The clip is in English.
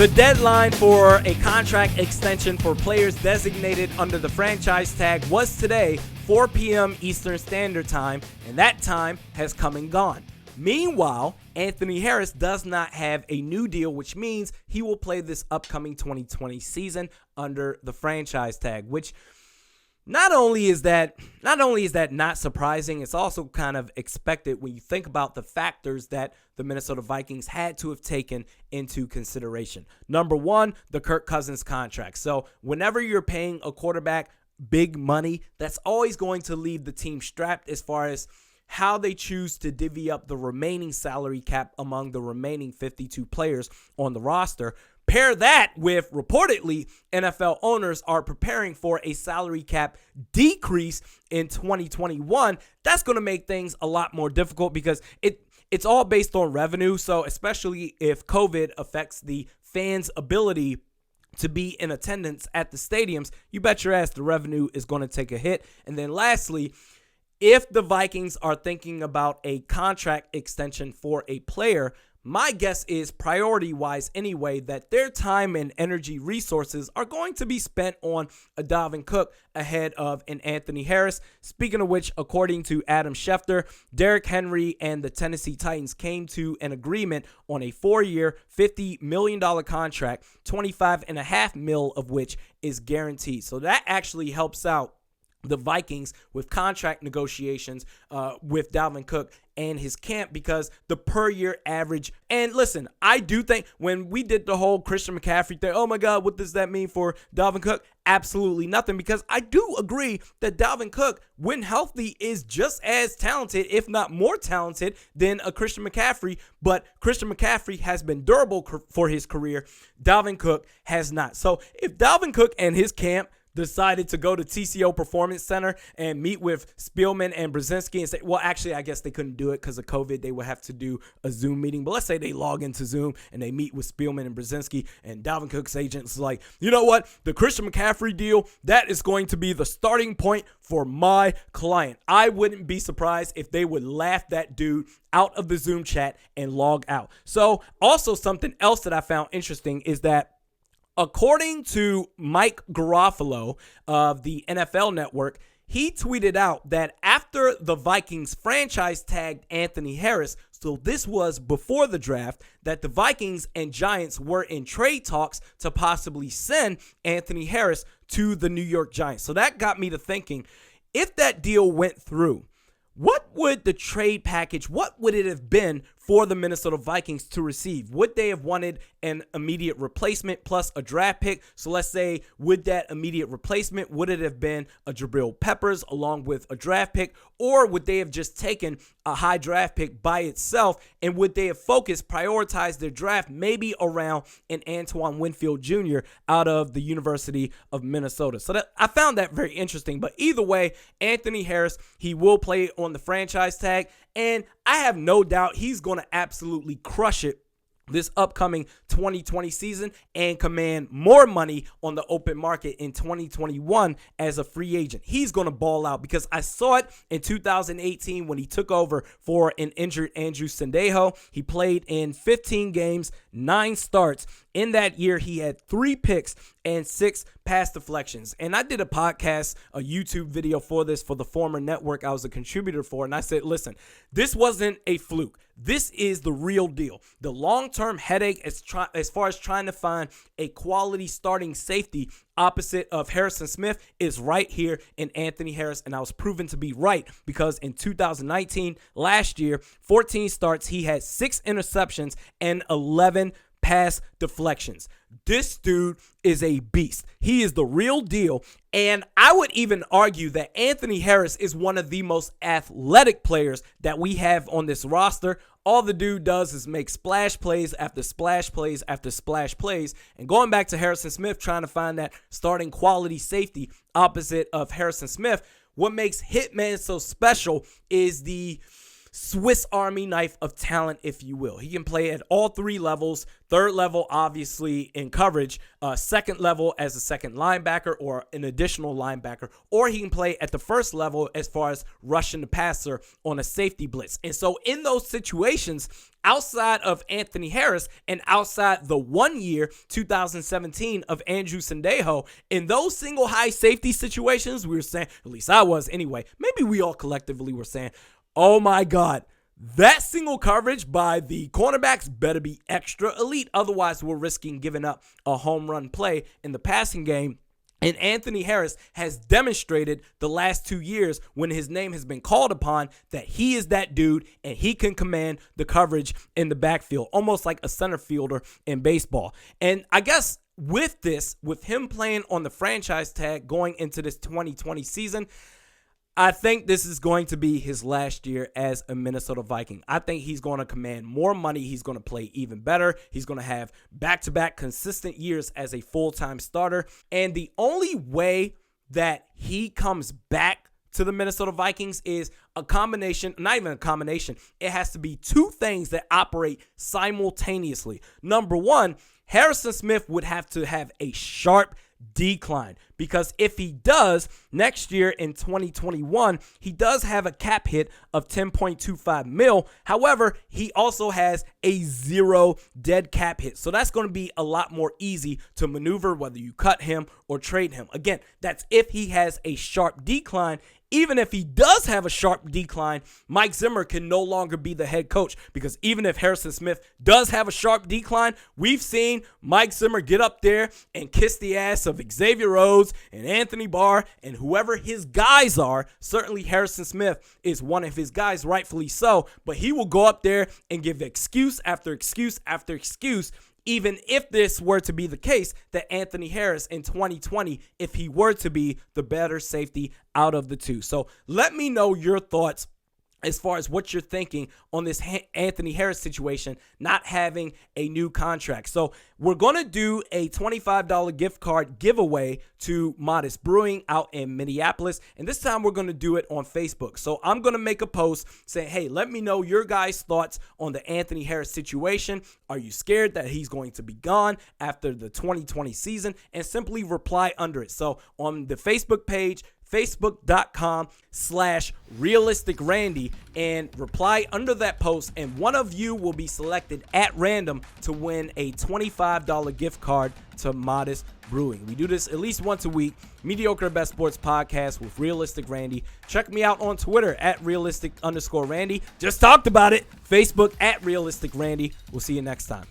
The deadline for a contract extension for players designated under the franchise tag was today, 4 p.m. Eastern Standard Time, and that time has come and gone. Meanwhile, Anthony Harris does not have a new deal, which means he will play this upcoming 2020 season under the franchise tag, which not only is that not surprising, it's also kind of expected when you think about the factors that the Minnesota Vikings had to have taken into consideration. Number one, the Kirk Cousins contract. So whenever you're paying a quarterback big money, that's always going to leave the team strapped as far as how they choose to divvy up the remaining salary cap among the remaining 52 players on the roster. Pair that with, reportedly, NFL owners are preparing for a salary cap decrease in 2021. That's going to make things a lot more difficult because it's all based on revenue. So especially if COVID affects the fans' ability to be in attendance at the stadiums, you bet your ass the revenue is going to take a hit. And then lastly, if the Vikings are thinking about a contract extension for a player, my guess is, priority-wise anyway, that their time and energy resources are going to be spent on a Dalvin Cook ahead of an Anthony Harris. Speaking of which, according to Adam Schefter, Derrick Henry and the Tennessee Titans came to an agreement on a 4-year, $50 million contract, $25.5 million of which is guaranteed. So that actually helps out the Vikings with contract negotiations with Dalvin Cook and his camp, because the per year average, and listen, I do think when we did the whole Christian McCaffrey thing, oh my God, what does that mean for Dalvin Cook? Absolutely nothing, because I do agree that Dalvin Cook, when healthy, is just as talented, if not more talented, than a Christian McCaffrey, but Christian McCaffrey has been durable for his career. Dalvin Cook has not. So if Dalvin Cook and his camp decided to go to TCO Performance Center and meet with Spielman and Brzezinski and say, well, actually, I guess they couldn't do it because of COVID. They would have to do a Zoom meeting. But let's say they log into Zoom and they meet with Spielman and Brzezinski, and Dalvin Cook's agent's like, you know what? The Christian McCaffrey deal, that is going to be the starting point for my client. I wouldn't be surprised if they would laugh that dude out of the Zoom chat and log out. So also something else that I found interesting is that according to Mike Garofalo of the NFL Network, he tweeted out that after the Vikings franchise tagged Anthony Harris, so this was before the draft, that the Vikings and Giants were in trade talks to possibly send Anthony Harris to the New York Giants. So that got me to thinking, if that deal went through, what would the trade package, what would it have been for the Minnesota Vikings to receive? Would they have wanted an immediate replacement plus a draft pick? So let's say, would that immediate replacement, would it have been a Jabril Peppers along with a draft pick? Or would they have just taken a high draft pick by itself? And would they have prioritized their draft maybe around an Antoine Winfield Jr. out of the University of Minnesota? So I found that very interesting. But either way, Anthony Harris, he will play on the franchise tag. And I have no doubt he's going to absolutely crush it this upcoming 2020 season and command more money on the open market in 2021 as a free agent. He's going to ball out, because I saw it in 2018 when he took over for an injured Andrew Sendejo. He played in 15 games, 9 starts. In that year, he had 3 picks and 6 pass deflections. And I did a podcast, a YouTube video for this, for the former network I was a contributor for. And I said, listen, this wasn't a fluke. This is the real deal. The long-term headache as far as trying to find a quality starting safety opposite of Harrison Smith is right here in Anthony Harris. And I was proven to be right, because in 2019, last year, 14 starts, he had 6 interceptions and 11 pass deflections. This dude is a beast. He is the real deal. And I would even argue that Anthony Harris is one of the most athletic players that we have on this roster. All the dude does is make splash plays after splash plays after splash plays. And going back to Harrison Smith, trying to find that starting quality safety opposite of Harrison Smith, what makes Hitman so special is the Swiss Army knife of talent, if you will. He can play at all three levels. Third level, obviously, in coverage. Second level as a second linebacker or an additional linebacker. Or he can play at the first level as far as rushing the passer on a safety blitz. And so in those situations, outside of Anthony Harris and outside the 1 year, 2017, of Andrew Sendejo, in those single high safety situations, we were saying, at least I was anyway, maybe we all collectively were saying, oh my God, that single coverage by the cornerbacks better be extra elite. Otherwise, we're risking giving up a home run play in the passing game. And Anthony Harris has demonstrated the last 2 years when his name has been called upon that he is that dude and he can command the coverage in the backfield, almost like a center fielder in baseball. And I guess with this, with him playing on the franchise tag going into this 2020 season, I think this is going to be his last year as a Minnesota Viking. I think he's going to command more money. He's going to play even better. He's going to have back-to-back consistent years as a full-time starter. And the only way that he comes back to the Minnesota Vikings is a combination, not even a combination. It has to be two things that operate simultaneously. Number one, Harrison Smith would have to have a sharp decline, because if he does, next year in 2021, he does have a cap hit of $10.25 million. However, he also has a 0 dead cap hit. So that's going to be a lot more easy to maneuver, whether you cut him or trade him. Again, that's if he has a sharp decline. Even if he does have a sharp decline, Mike Zimmer can no longer be the head coach, because even if Harrison Smith does have a sharp decline, we've seen Mike Zimmer get up there and kiss the ass of Xavier Rhodes and Anthony Barr and whoever his guys are. Certainly Harrison Smith is one of his guys, rightfully so, but he will go up there and give excuse after excuse after excuse, even if this were to be the case that Anthony Harris in 2020, if he were to be the better safety out of the two. So let me know your thoughts as far as what you're thinking on this Anthony Harris situation, not having a new contract. So we're going to do a $25 gift card giveaway to Modest Brewing out in Minneapolis. And this time we're going to do it on Facebook. So I'm going to make a post saying, hey, let me know your guys' thoughts on the Anthony Harris situation. Are you scared that he's going to be gone after the 2020 season? And simply reply under it. So on the Facebook page, facebook.com/realisticrandy, and reply under that post, and one of you will be selected at random to win a $25 gift card to Modest Brewing. We do this at least once a week. Mediocre at Best Sports Podcast with Realistic Randy. Check me out on Twitter at realistic_Randy. Just talked about it. Facebook at Realistic Randy. We'll see you next time.